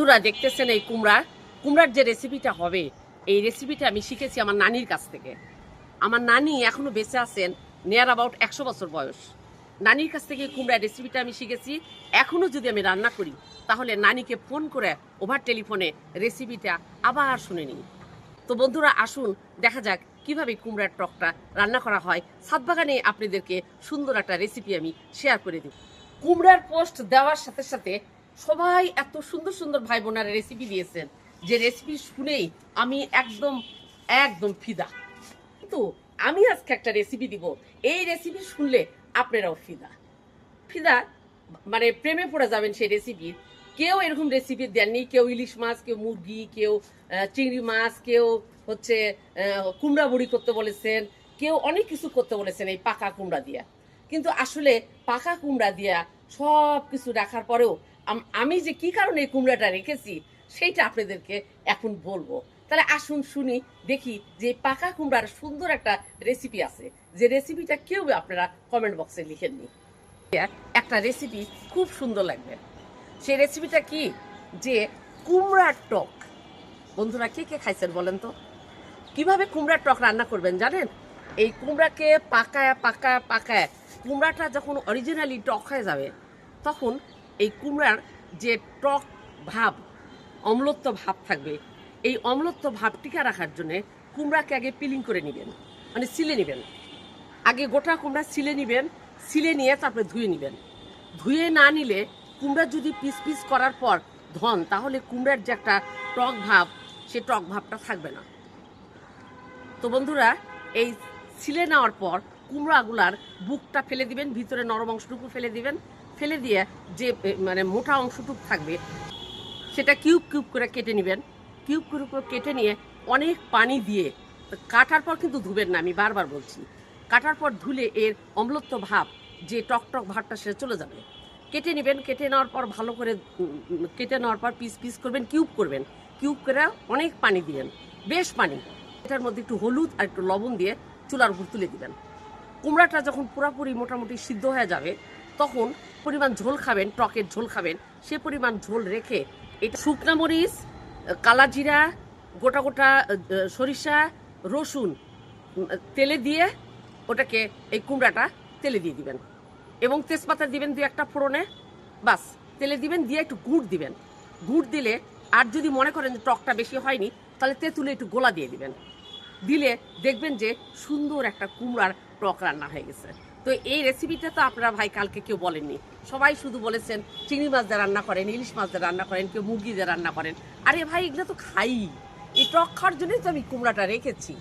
বন্ধুরা দেখতেছেন এই কুমড়ার যে রেসিপিটা হবে, এই রেসিপিটা আমি শিখেছি আমার নানির কাছ থেকে। আমার নানি এখনো বেঁচে আছেন, নিয়ার অ্যাবাউট 100 বছর বয়স। নানির কাছ থেকে কুমড়ার রেসিপিটা আমি শিখেছি। এখনো যদি আমি রান্না করি তাহলে নানিকে ফোন করে ওভার টেলিফোনে রেসিপিটা আবার শুনে নিই। তো বন্ধুরা আসুন দেখা যাক কিভাবে কুমড়ার টকটা রান্না করা হয়। ছাদ বাগানে আপনাদেরকে সুন্দর একটা রেসিপি আমি শেয়ার করে দিব। কুমড়ার পোস্ট দেওয়ার সাথে সাথে সবাই এত সুন্দর সুন্দর ভাই বোনারা রেসিপি দিয়েছেন, যে রেসিপি শুনেই আমি একদম একদম ফিদা। কিন্তু আমি আজকে একটা রেসিপি দিব, এই রেসিপি শুনলে আপনারাও ফিদা ফিদা মানে প্রেমে পড়ে যাবেন সেই রেসিপির। কেউ এরকম রেসিপি দেননি, কেউ ইলিশ মাছ, কেউ মুরগি, কেউ চিংড়ি মাছ, কেউ হচ্ছে কুমড়া বড়ি করতে বলেছেন, কেউ অনেক কিছু করতে বলেছেন এই পাকা কুমড়া দিয়া। কিন্তু আসলে পাকা কুমড়া দিয়া সব কিছু রাখার পরেও আমি যে কি কারণে এই কুমড়াটা রেখেছি সেইটা আপনাদেরকে এখন বলবো। তাহলে আসুন শুনি, দেখি যে পাকা কুমড়ার সুন্দর একটা রেসিপি আছে, যে রেসিপিটা কেউ আপনারা কমেন্ট বক্সে লিখেননি। একটা রেসিপি খুব সুন্দর লাগবে। সেই রেসিপিটা কি, যে কুমড়ার টক। বন্ধুরা কে কে খাইছেন বলেন তো? কিভাবে কুমড়ার টক রান্না করবেন জানেন? এই কুমড়াকে পাকায় পাকায় পাকায় কুমড়াটা যখন অরিজিনালি টক হয়ে যাবে, তখন এই কুমড়ার যে টক ভাব, অম্লত্ব ভাব থাকবে, এই অম্লত্ব ভাব টিকা রাখার জন্য কুমড়াকে আগে পিলিং করে নেবেন, মানে ছিলে নেবেন। আগে গোটা কুমড়া ছিলে নেবেন, ছিলে নিয়ে তারপরে ধুয়ে নেবেন। ধুয়ে না নিলে কুমড়া যদি পিস পিস করার পর ধন, তাহলে কুমড়ার যে একটা টক ভাব, সে টক ভাবটা থাকবে না। তো বন্ধুরা এই ছিলে নেওয়ার পর কুমড়াগুলার বুকটা ফেলে দিবেন, ভিতরে নরম অংশটুকু ফেলে দিবেন। ফেলে দিয়ে যে মানে মোটা অংশটুকু থাকবে সেটা কিউব কিউব করে কেটে নেবেন। কিউব কিউব করে কেটে নিয়ে অনেক পানি দিয়ে কাটার পর কিন্তু ধুবেন না, আমি বারবার বলছি। কাটার পর ধুলে এর অম্লত্ব ভাব, যে টক টক ভাবটা সে চলে যাবে। কেটে নেবেন, কেটে নেওয়ার পর ভালো করে কেটে নেওয়ার পর পিস পিস করবেন, কিউব করবেন। কিউব করে অনেক পানি দিবেন, বেশ পানি। এটার মধ্যে একটু হলুদ আর একটু লবণ দিয়ে চুলার উপর তুলে দিবেন। কুমড়াটা যখন পুরোপুরি মোটামুটি সিদ্ধ হয়ে যাবে, তখন পরিমাণ ঝোল খাবেন, টকের ঝোল খাবেন, সে পরিমাণ ঝোল রেখে এটা শুকনা মরিচ, কালা জিরা, গোটা গোটা সরিষা, রসুন তেলে দিয়ে ওটাকে এই কুমড়াটা তেলে দিয়ে দিবেন, এবং তেজপাতা দিবেন 2-1টা ফোড়নে। বাস তেলে দিবেন, দিয়ে একটু গুড় দিবেন। গুড় দিলে, আর যদি মনে করেন যে টকটা বেশি হয়নি, তাহলে তেঁতুলে একটু গোলা দিয়ে দিবেন। দিলে দেখবেন যে সুন্দর একটা কুমড়ার টক রান্না হয়ে গেছে। তো এই রেসিপিটা তো আপনারা ভাই কালকে কেউ বলেননি, সবাই শুধু বলেছেন চিংড়ি মাছ দিয়ে রান্না করেন, ইলিশ মাছ দিয়ে রান্না করেন, কেউ মুরগি দিয়ে রান্না করেন। আরে ভাই এগুলো তো খাই, এই টক খাওয়ার জন্যই তো আমি কুমড়াটা রেখেছি।